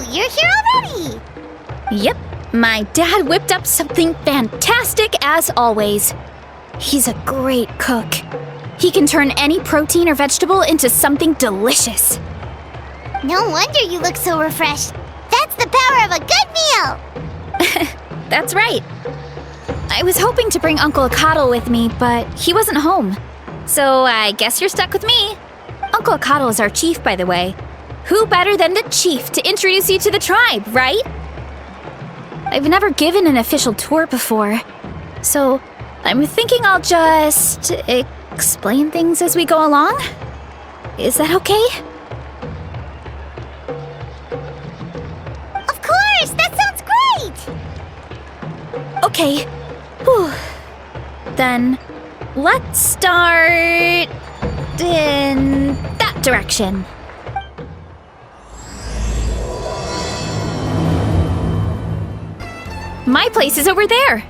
you're here already! Yep, my dad whipped up something fantastic as always. He's a great cook. He can turn any protein or vegetable into something delicious. No wonder you look so refreshed. That's the power of a good meal! That's right. I was hoping to bring Uncle Akatl with me, but he wasn't home. So I guess you're stuck with me. Uncle Akatl is our chief, by the way. Who better than the chief to introduce you to the tribe, right? I've never given an official tour before, so I'm thinking I'll just explain things as we go along. Is that okay? Of course! That sounds great! Okay. Whew. Then let's start in that direction. My place is over there.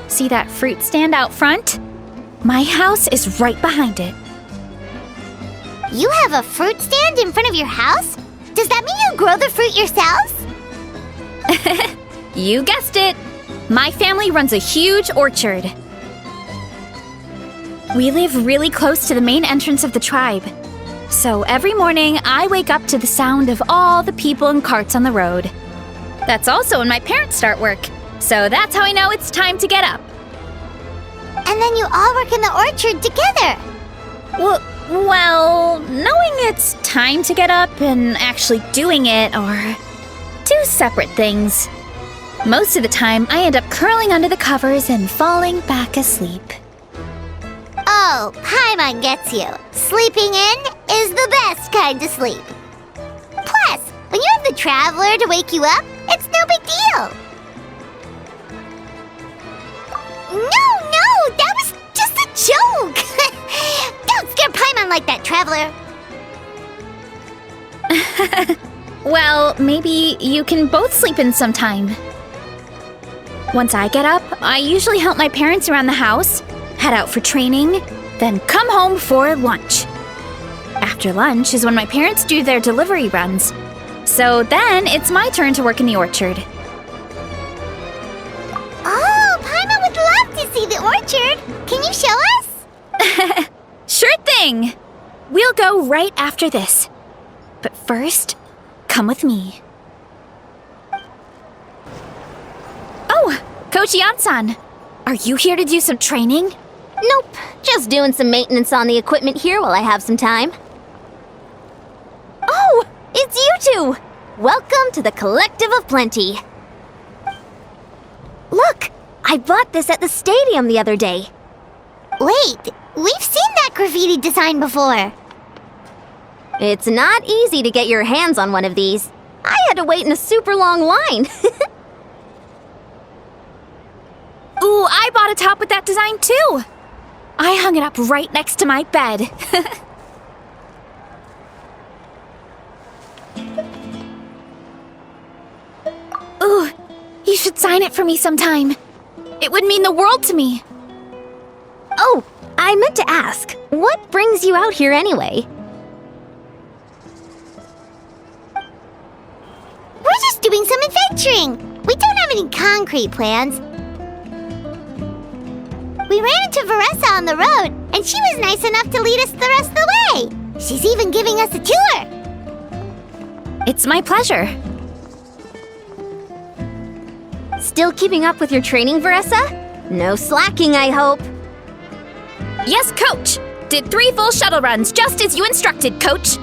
See that fruit stand out front? My house is right behind it. You have a fruit stand in front of your house? Does that mean you grow the fruit yourselves? You guessed it. My family runs a huge orchard. We live really close to the main entrance of the tribe. So every morning, I wake up to the sound of all the people and carts on the road. That's also when my parents start work. So that's how I know it's time to get up. And then you all work in the orchard together. Well, knowing it's time to get up and actually doing it are two separate things. Most of the time, I end up curling under the covers and falling back asleep. Oh, Paimon gets you. Sleeping in is the best kind to sleep. Plus, when you have the traveler to wake you up, it's no big deal. No, that was just a joke. Don't scare Paimon like that, traveler. Well, maybe you can both sleep in sometime. Once I get up, I usually help my parents around the house, head out for training, then come home for lunch. After lunch is when my parents do their delivery runs. So then it's my turn to work in the orchard. Oh, Paimon would love to see the orchard. Can you show us? Sure thing! We'll go right after this. But first, come with me. Oh, Coach Yan-san, are you here to do some training? Nope, just doing some maintenance on the equipment here while I have some time. Oh, it's you two! Welcome to the Collective of Plenty. Look, I bought this at the stadium the other day. Wait, we've seen that graffiti design before. It's not easy to get your hands on one of these. I had to wait in a super long line. Ooh, I bought a top with that design too! I hung it up right next to my bed. Ooh, you should sign it for me sometime. It would mean the world to me. Oh, I meant to ask, what brings you out here anyway? We're just doing some adventuring. We don't have any concrete plans. We ran into Varesa on the road, and she was nice enough to lead us the rest of the way. She's even giving us a tour. It's my pleasure. Still keeping up with your training, Varesa? No slacking, I hope. Yes, Coach! Did 3 full shuttle runs, just as you instructed, Coach!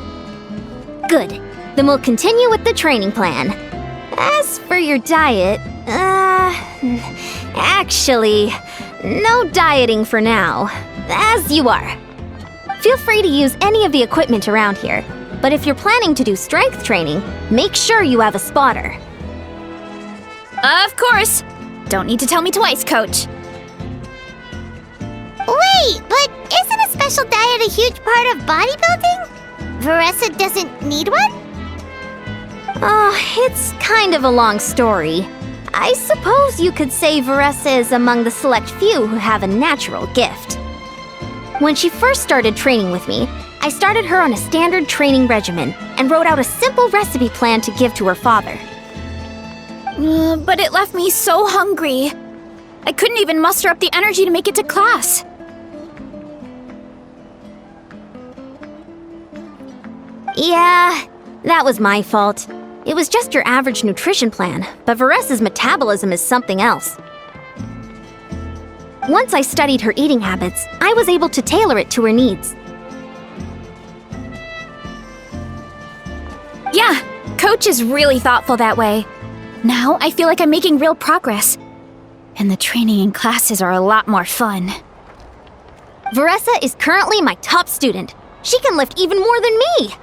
Good. Then we'll continue with the training plan. As for your diet, actually, no dieting for now. As you are. Feel free to use any of the equipment around here, but if you're planning to do strength training, make sure you have a spotter. Of course! Don't need to tell me twice, Coach. Wait, but isn't a special diet a huge part of bodybuilding? Varesa doesn't need one? Oh, it's kind of a long story. I suppose you could say Varesa is among the select few who have a natural gift. When she first started training with me, I started her on a standard training regimen and wrote out a simple recipe plan to give to her father. But it left me so hungry. I couldn't even muster up the energy to make it to class. Yeah, that was my fault. It was just your average nutrition plan, but Varesa's metabolism is something else. Once I studied her eating habits, I was able to tailor it to her needs. Yeah, Coach is really thoughtful that way. Now I feel like I'm making real progress. And the training and classes are a lot more fun. Varesa is currently my top student. She can lift even more than me.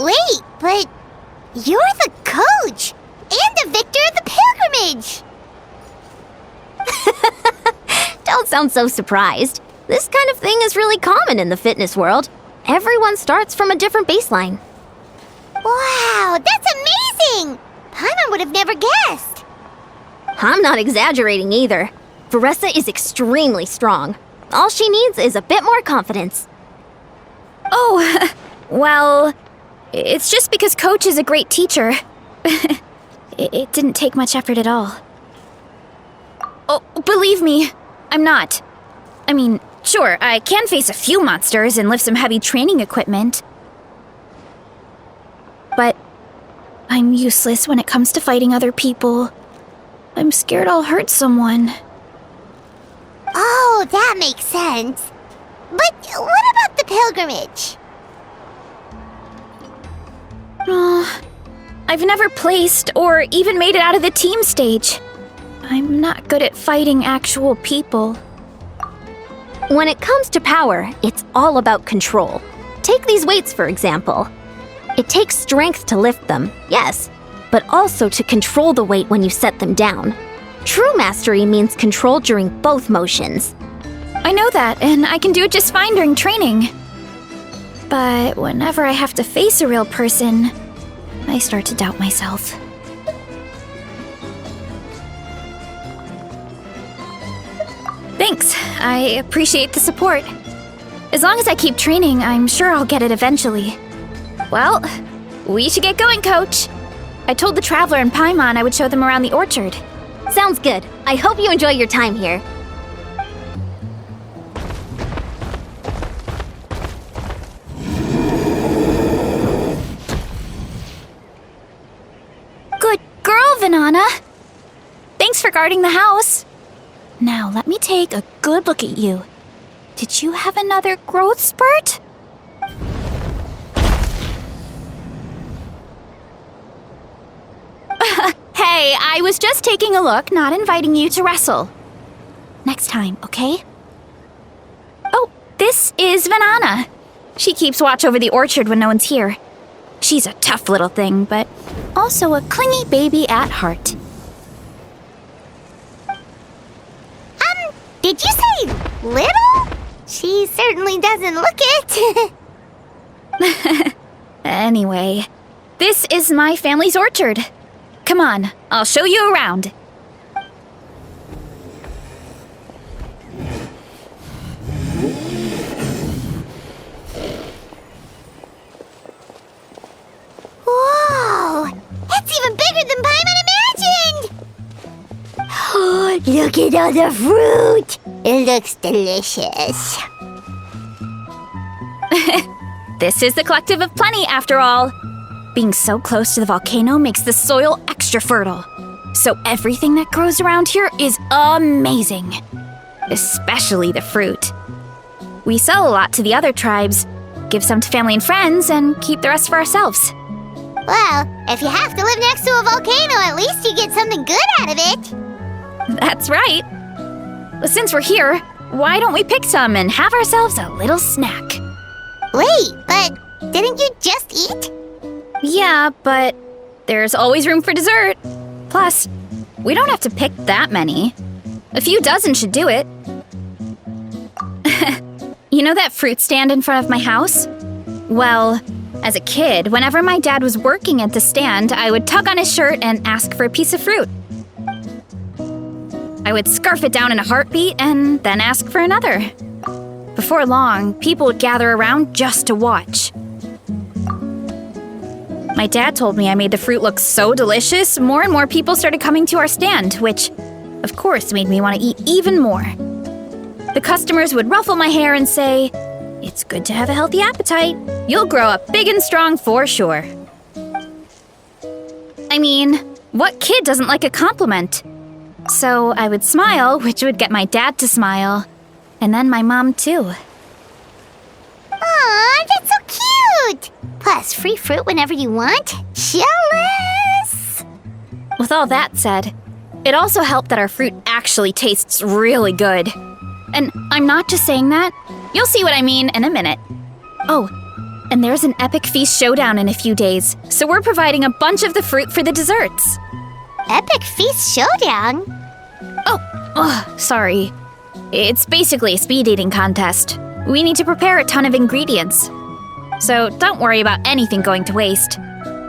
Wait, but you're the coach and the victor of the pilgrimage. Don't sound so surprised. This kind of thing is really common in the fitness world. Everyone starts from a different baseline. Wow, that's amazing! Paimon would have never guessed. I'm not exaggerating either. Varesa is extremely strong. All she needs is a bit more confidence. Oh, well, it's just because Coach is a great teacher. It didn't take much effort at all. Oh, believe me, I'm not. I mean, sure, I can face a few monsters and lift some heavy training equipment. But I'm useless when it comes to fighting other people. I'm scared I'll hurt someone. Oh, that makes sense. But what about the pilgrimage? I've never placed or even made it out of the team stage. I'm not good at fighting actual people. When it comes to power, it's all about control. Take these weights, for example. It takes strength to lift them, yes, but also to control the weight when you set them down. True mastery means control during both motions. I know that, and I can do it just fine during training. But whenever I have to face a real person, I start to doubt myself. Thanks, I appreciate the support. As long as I keep training, I'm sure I'll get it eventually. Well, we should get going, Coach. I told the Traveler and Paimon I would show them around the orchard. Sounds good. I hope you enjoy your time here. Good girl, Vanana. Thanks for guarding the house. Now, let me take a good look at you. Did you have another growth spurt? Hey, I was just taking a look, not inviting you to wrestle. Next time, okay? Oh, this is Vanana. She keeps watch over the orchard when no one's here. She's a tough little thing, but also a clingy baby at heart. Did you say little? She certainly doesn't look it. Anyway, this is my family's orchard. Come on, I'll show you around. Whoa! It's even bigger than Paimon imagined! Oh, look at all the fruit! It looks delicious. This is the Collective of Plenty, after all. Being so close to the volcano makes the soil extra fertile. So everything that grows around here is amazing. Especially the fruit. We sell a lot to the other tribes, give some to family and friends, and keep the rest for ourselves. Well, if you have to live next to a volcano, at least you get something good out of it. That's right. Since we're here, why don't we pick some and have ourselves a little snack? Wait, but didn't you just eat? Yeah, but there's always room for dessert. Plus, we don't have to pick that many. A few dozen should do it. You know that fruit stand in front of my house? Well, as a kid, whenever my dad was working at the stand, I would tug on his shirt and ask for a piece of fruit. I would scarf it down in a heartbeat and then ask for another. Before long, people would gather around just to watch. My dad told me I made the fruit look so delicious, more and more people started coming to our stand, which, of course, made me want to eat even more. The customers would ruffle my hair and say, "It's good to have a healthy appetite. You'll grow up big and strong for sure." I mean, what kid doesn't like a compliment? So I would smile, which would get my dad to smile, and then my mom too. Aw, that's so cute! Plus, free fruit whenever you want. Jealous! With all that said, it also helped that our fruit actually tastes really good. And I'm not just saying that. You'll see what I mean in a minute. Oh, and there's an epic feast showdown in a few days, so we're providing a bunch of the fruit for the desserts. Epic Feast Showdown? Sorry. It's basically a speed eating contest. We need to prepare a ton of ingredients. So don't worry about anything going to waste.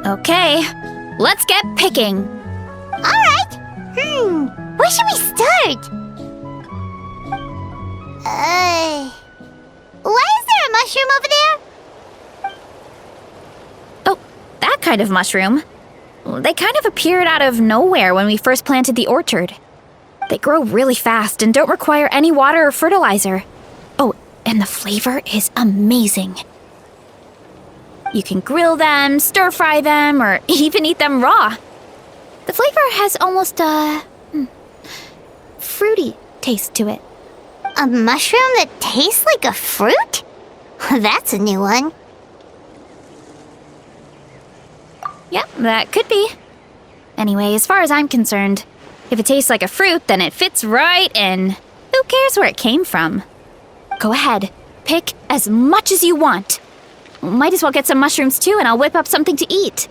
Okay, let's get picking. Alright. Where should we start? Why is there a mushroom over there? Oh, that kind of mushroom. They kind of appeared out of nowhere when we first planted the orchard. They grow really fast and don't require any water or fertilizer. Oh, and the flavor is amazing. You can grill them, stir-fry them, or even eat them raw. The flavor has almost a fruity taste to it. A mushroom that tastes like a fruit? That's a new one. Yep, that could be. Anyway, as far as I'm concerned, if it tastes like a fruit, then it fits right in. Who cares where it came from? Go ahead, pick as much as you want. Might as well get some mushrooms too, and I'll whip up something to eat.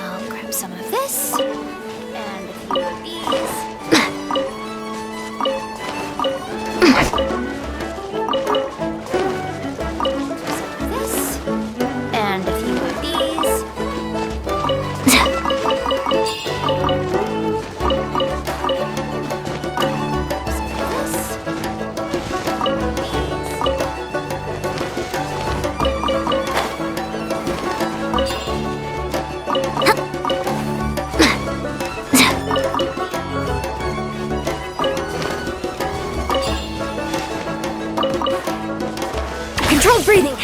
I'll grab some of this, and a few of these. This, and a few of these. Controlled breathing.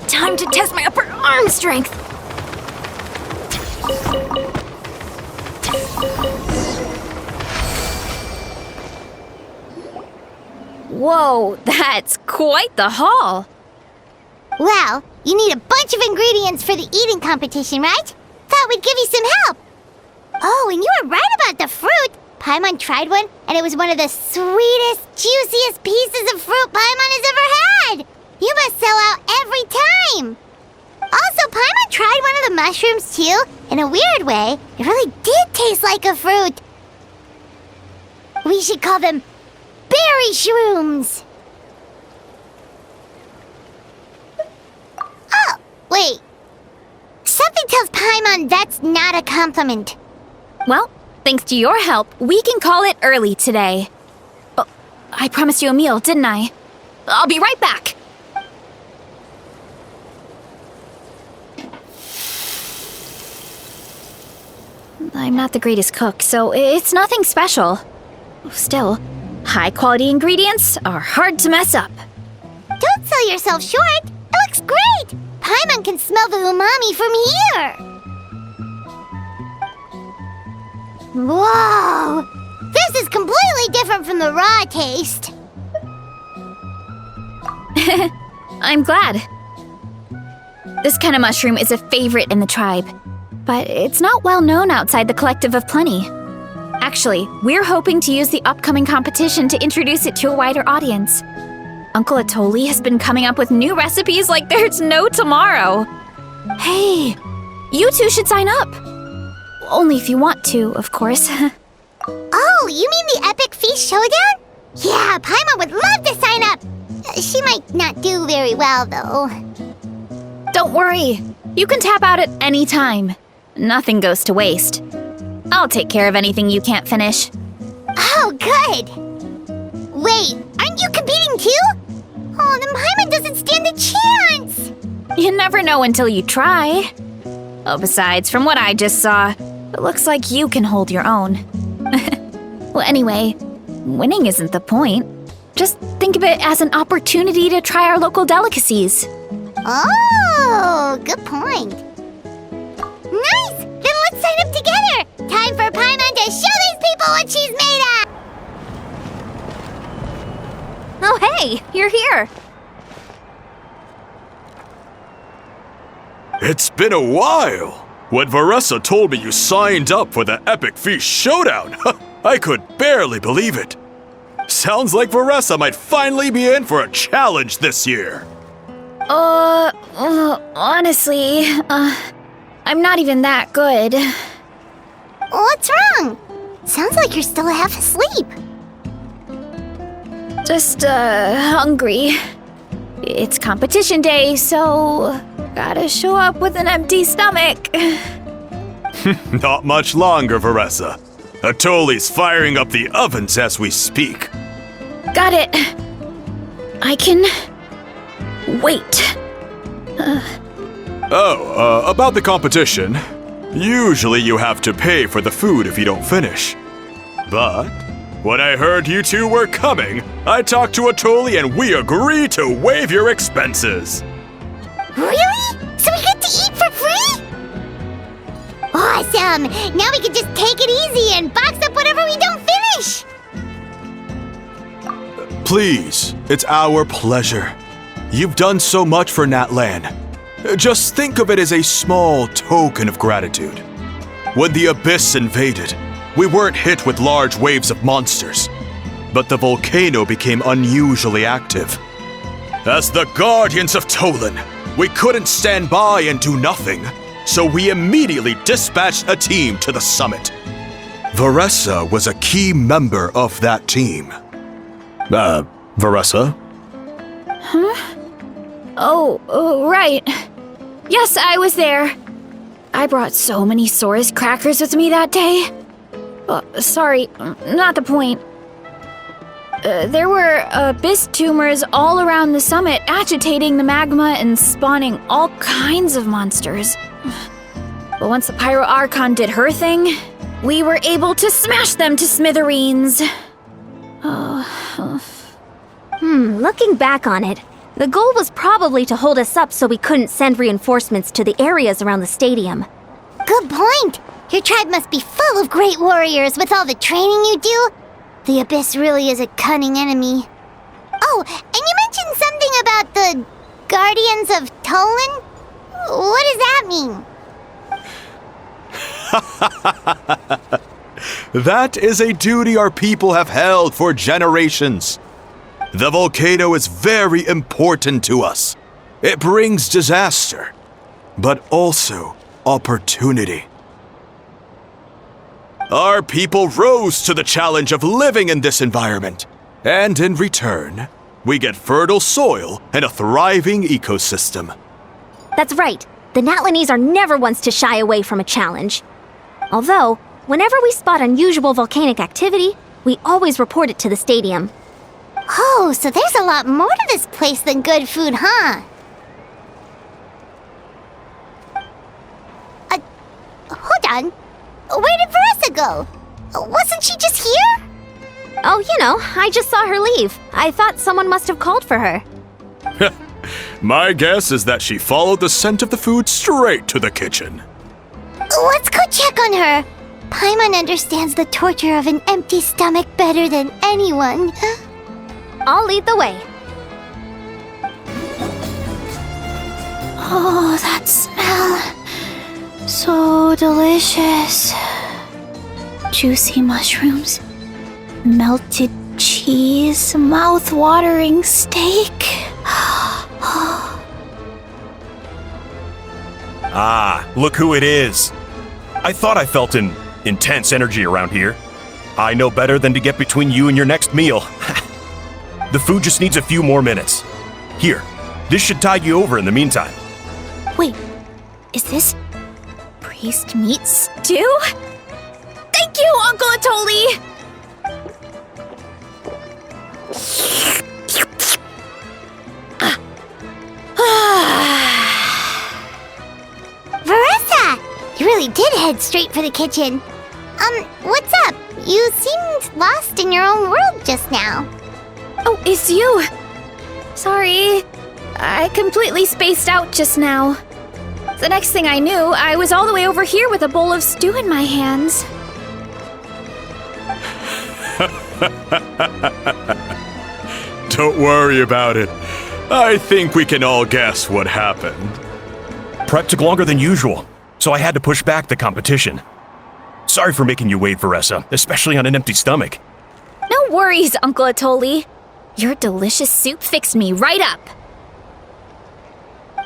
Time to test my upper arm strength. Whoa, that's quite the haul. Well, you need a bunch of ingredients for the eating competition, right? Thought we'd give you some help. Oh, and you were right about the fruit. Paimon tried one, and it was one of the sweetest, juiciest pieces of fruit Paimon has ever had. You must sell out every time. Also, Paimon tried one of the mushrooms too. In a weird way, it really did taste like a fruit. We should call them berry shrooms. Oh, wait. Something tells Paimon that's not a compliment. Well, thanks to your help, we can call it early today. Oh, I promised you a meal, didn't I? I'll be right back. I'm not the greatest cook, so it's nothing special. Still, high-quality ingredients are hard to mess up. Don't sell yourself short. It looks great. Paimon can smell the umami from here. Whoa! This is completely different from the raw taste. I'm glad. This kind of mushroom is a favorite in the tribe, but it's not well known outside the Collective of Plenty. Actually, we're hoping to use the upcoming competition to introduce it to a wider audience. Uncle Atoli has been coming up with new recipes like there's no tomorrow. Hey, you two should sign up. Only if you want to, of course. Oh, Oh, you mean the Epic Feast Showdown? Yeah, Paimon would love to sign up. She might not do very well, though. Don't worry. You can tap out at any time. Nothing goes to waste. I'll take care of anything you can't finish. Oh, good. Wait, aren't you competing too? Oh, then Paimon doesn't stand a chance. You never know until you try. Oh, besides, from what I just saw, it looks like you can hold your own. Well, anyway, winning isn't the point. Just think of it as an opportunity to try our local delicacies. Oh, good point. Nice! Then let's sign up together! Time for Paimon to show these people what she's made of! Oh, hey, you're here. It's been a while. When Varesa told me you signed up for the Epic Feast Showdown, I could barely believe it. Sounds like Varesa might finally be in for a challenge this year. Honestly, I'm not even that good. What's wrong? Sounds like you're still half asleep. Just, hungry. It's competition day, so gotta show up with an empty stomach. Not much longer, Varesa. Atoli's firing up the ovens as we speak. Got it. I can wait. About the competition. Usually you have to pay for the food if you don't finish. But when I heard you two were coming, I talked to Atoli and we agreed to waive your expenses. Really? So we get to eat for free? Awesome! Now we can just take it easy and box up whatever we don't finish! Please, it's our pleasure. You've done so much for Natlan. Just think of it as a small token of gratitude. When the Abyss invaded, we weren't hit with large waves of monsters, but the volcano became unusually active. As the Guardians of Tolan, we couldn't stand by and do nothing, so we immediately dispatched a team to the summit. Varesa was a key member of that team. Varesa? Oh, right. Yes, I was there. I brought so many Saurus crackers with me that day. Sorry, not the point. There were abyss tumors all around the summit, agitating the magma and spawning all kinds of monsters. But once the Pyro Archon did her thing, we were able to smash them to smithereens. Looking back on it, the goal was probably to hold us up so we couldn't send reinforcements to the areas around the stadium. Good point! Your tribe must be full of great warriors with all the training you do. The Abyss really is a cunning enemy. Oh, and you mentioned something about the Guardians of Tolan? What does that mean? That is a duty our people have held for generations. The volcano is very important to us. It brings disaster, but also opportunity. Our people rose to the challenge of living in this environment, and in return, we get fertile soil and a thriving ecosystem. That's right. The Natlanese are never ones to shy away from a challenge. Although, whenever we spot unusual volcanic activity, we always report it to the stadium. Oh, so there's a lot more to this place than good food, huh? Hold on. Where did Varesa go? Wasn't she just here? Oh, I just saw her leave. I thought someone must have called for her. My guess is that she followed the scent of the food straight to the kitchen. Let's go check on her. Paimon understands the torture of an empty stomach better than anyone. I'll lead the way. Oh, that smell. So delicious. Juicy mushrooms, melted cheese, mouth-watering steak. Ah, look who it is. I thought I felt an intense energy around here. I know better than to get between you and your next meal. The food just needs a few more minutes. Here, this should tide you over in the meantime. Wait, is this priest meat stew? Thank you, Uncle Atoli! Varesa! You really did head straight for the kitchen. What's up? You seemed lost in your own world just now. Oh, it's you! Sorry, I completely spaced out just now. The next thing I knew, I was all the way over here with a bowl of stew in my hands. Don't worry about it. I think we can all guess what happened. Prep took longer than usual, so I had to push back the competition. Sorry for making you wait, Varesa, especially on an empty stomach. No worries, Uncle Atoli. Your delicious soup fixed me right up.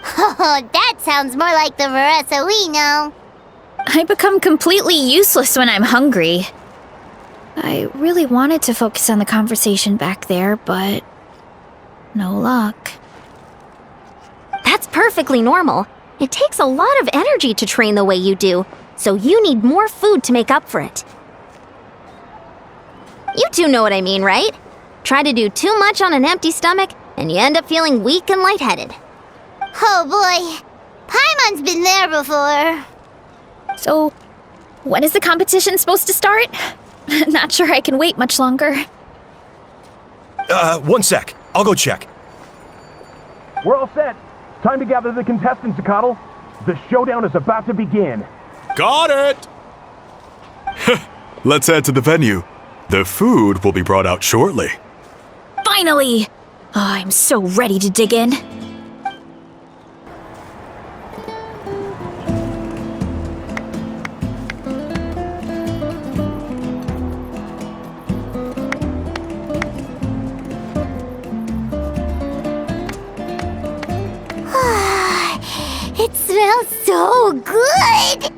Oh, that sounds more like the Varesa we know. I become completely useless when I'm hungry. I really wanted to focus on the conversation back there, but no luck. That's perfectly normal. It takes a lot of energy to train the way you do, so you need more food to make up for it. You two know what I mean, right? Try to do too much on an empty stomach, and you end up feeling weak and lightheaded. Oh boy, Paimon's been there before. So, when is the competition supposed to start? Not sure I can wait much longer. 1 sec. I'll go check. We're all set. Time to gather the contestants, Akatl. The showdown is about to begin. Got it! Let's head to the venue. The food will be brought out shortly. Finally! Oh, I'm so ready to dig in. It smells so good!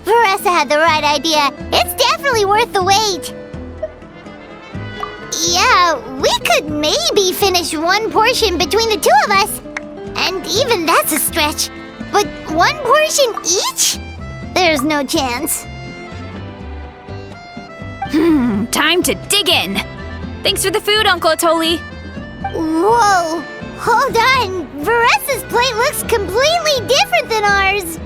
Varesa had the right idea. It's definitely worth the wait. Yeah, we could maybe finish one portion between the two of us. And even that's a stretch. But one portion each? There's no chance. Time to dig in. Thanks for the food, Uncle Atoli. Whoa! Hold on! Varesa's plate looks completely different than ours!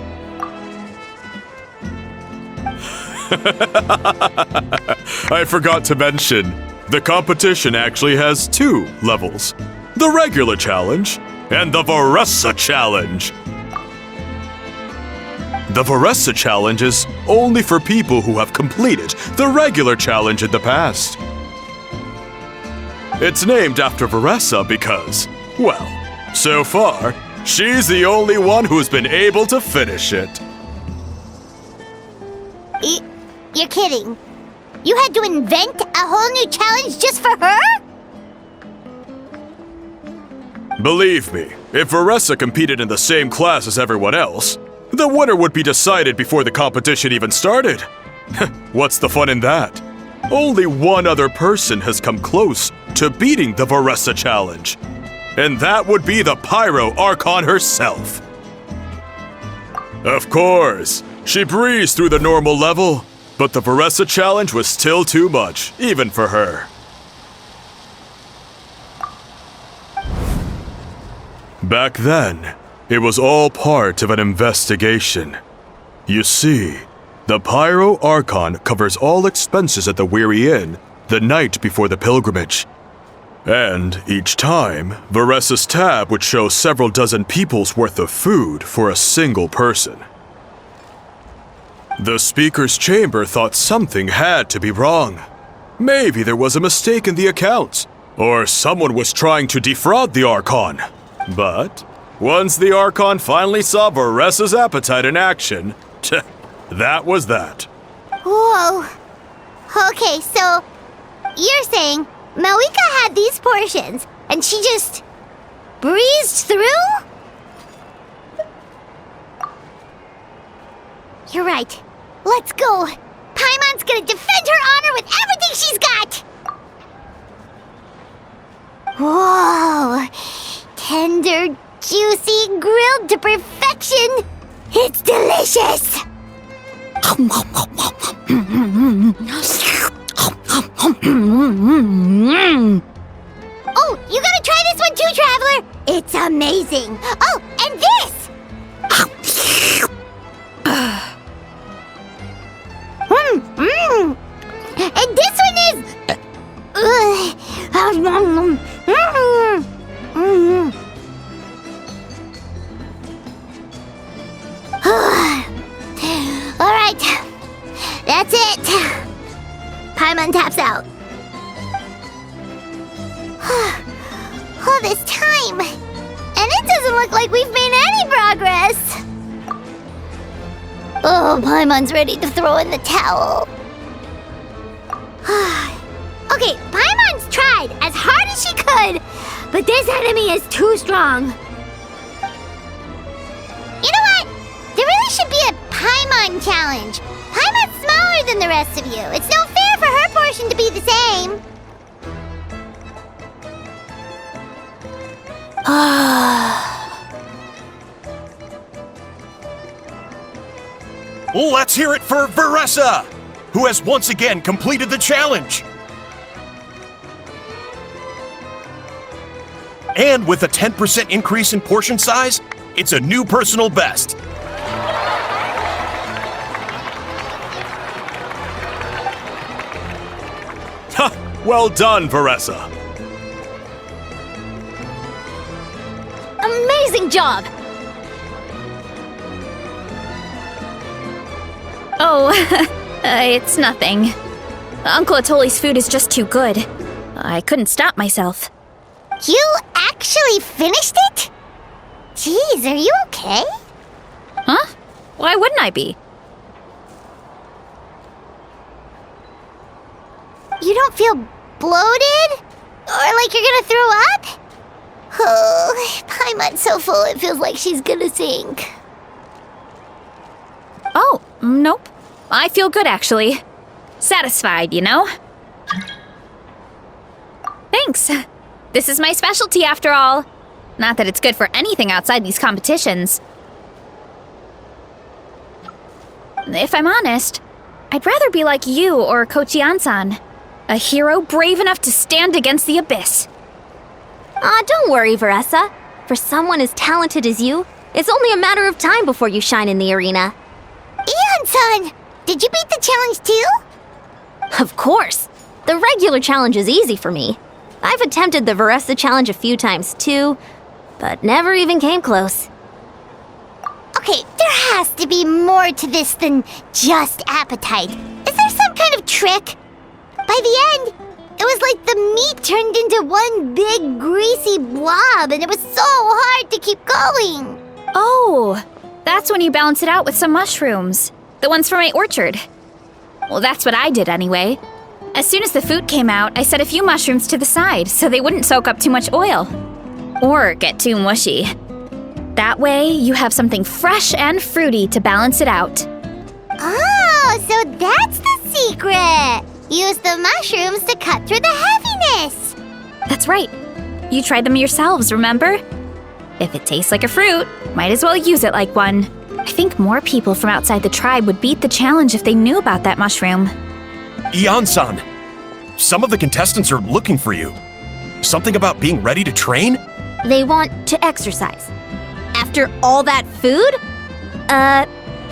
I forgot to mention, the competition actually has 2 levels. The regular challenge and the Varesa challenge. The Varesa challenge is only for people who have completed the regular challenge in the past. It's named after Varesa because, well, so far, she's the only one who's been able to finish it. You're kidding. You had to invent a whole new challenge just for her? Believe me, if Varesa competed in the same class as everyone else, the winner would be decided before the competition even started. What's the fun in that? Only one other person has come close to beating the Varesa challenge. And that would be the Pyro Archon herself. Of course, she breezed through the normal level, but the Varesa challenge was still too much, even for her. Back then, it was all part of an investigation. You see, the Pyro Archon covers all expenses at the Weary Inn the night before the pilgrimage. And each time, Varesa's tab would show several dozen people's worth of food for a single person. The speaker's chamber thought something had to be wrong. Maybe there was a mistake in the accounts, or someone was trying to defraud the Archon. But once the Archon finally saw Varesa's appetite in action, that was that. Whoa. Okay, so you're saying Malika had these portions and she just breezed through? You're right. Let's go. Paimon's gonna defend her honor with everything she's got! Whoa! Tender, juicy, grilled to perfection! It's delicious! Oh, you gotta try this one too, Traveler! It's amazing! Oh, and this! And this one is... Alright, that's it. Paimon taps out. All this time, and it doesn't look like we've made any progress. Oh, Paimon's ready to throw in the towel. Okay, Paimon's tried as hard as she could, but this enemy is too strong. You know what? There really should be a Paimon challenge. Paimon's smaller than the rest of you. It's no fair for her portion to be the same. Let's hear it for Varesa, who has once again completed the challenge. And with a 10% increase in portion size, it's a new personal best. Well done, Varesa. Amazing job! Oh, it's nothing. Uncle Atoli's food is just too good. I couldn't stop myself. You actually finished it? Jeez, are you okay? Huh? Why wouldn't I be? You don't feel bloated? Or like you're gonna throw up? Oh, Paimon's so full it feels like she's gonna sink. Oh, nope. I feel good, actually. Satisfied, you know? Thanks. This is my specialty, after all. Not that it's good for anything outside these competitions. If I'm honest, I'd rather be like you or Kochi-an-san. A hero brave enough to stand against the abyss. Don't worry, Varesa. For someone as talented as you, it's only a matter of time before you shine in the arena. Ian-san, did you beat the challenge too? Of course. The regular challenge is easy for me. I've attempted the Varesa challenge a few times too, but never even came close. Okay, there has to be more to this than just appetite. Is there some kind of trick? By the end, it was like the meat turned into one big greasy blob and it was so hard to keep going. Oh, that's when you balance it out with some mushrooms. The ones from my orchard. Well, that's what I did anyway. As soon as the food came out, I set a few mushrooms to the side so they wouldn't soak up too much oil. Or get too mushy. That way, you have something fresh and fruity to balance it out. Oh, so that's the secret. Use the mushrooms to cut through the heaviness. That's right. You tried them yourselves, remember? If it tastes like a fruit, might as well use it like one. I think more people from outside the tribe would beat the challenge if they knew about that mushroom. Ian-san, some of the contestants are looking for you. Something about being ready to train? They want to exercise. After all that food?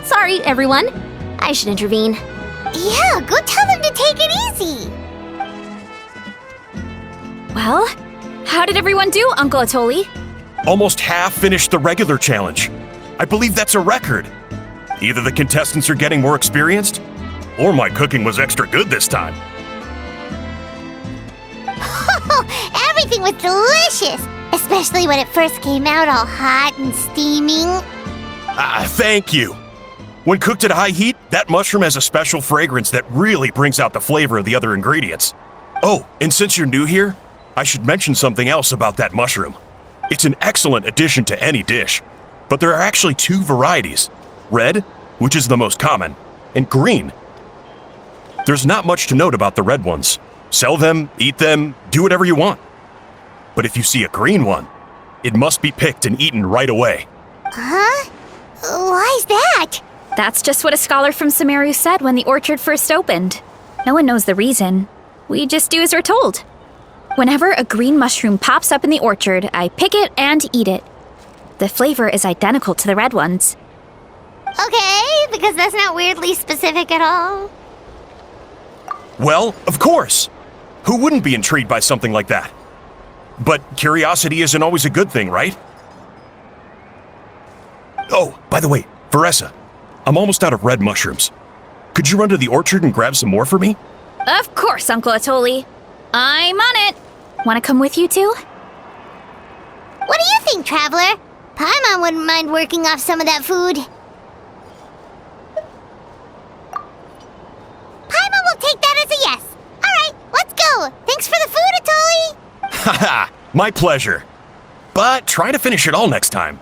Sorry, everyone. I should intervene. Yeah, go tell them to take it easy. Well, how did everyone do, Uncle Atoli? Almost half finished the regular challenge. I believe that's a record. Either the contestants are getting more experienced, or my cooking was extra good this time. Everything was delicious, especially when it first came out all hot and steaming. Thank you. When cooked at high heat, that mushroom has a special fragrance that really brings out the flavor of the other ingredients. Oh, and since you're new here, I should mention something else about that mushroom. It's an excellent addition to any dish, but there are actually two varieties. Red, which is the most common, and green. There's not much to note about the red ones. Sell them, eat them, do whatever you want. But if you see a green one, it must be picked and eaten right away. Huh? Why's that? That's just what a scholar from Sumeru said when the orchard first opened. No one knows the reason. We just do as we're told. Whenever a green mushroom pops up in the orchard, I pick it and eat it. The flavor is identical to the red ones. Okay, because that's not weirdly specific at all. Well, of course. Who wouldn't be intrigued by something like that? But curiosity isn't always a good thing, right? Oh, by the way, Varesa, I'm almost out of red mushrooms. Could you run to the orchard and grab some more for me? Of course, Uncle Atoli. I'm on it. Want to come with you too? What do you think, Traveler? Paimon wouldn't mind working off some of that food. Paimon will take that as a yes. All right, let's go. Thanks for the food, Atoli. Haha, my pleasure. But try to finish it all next time.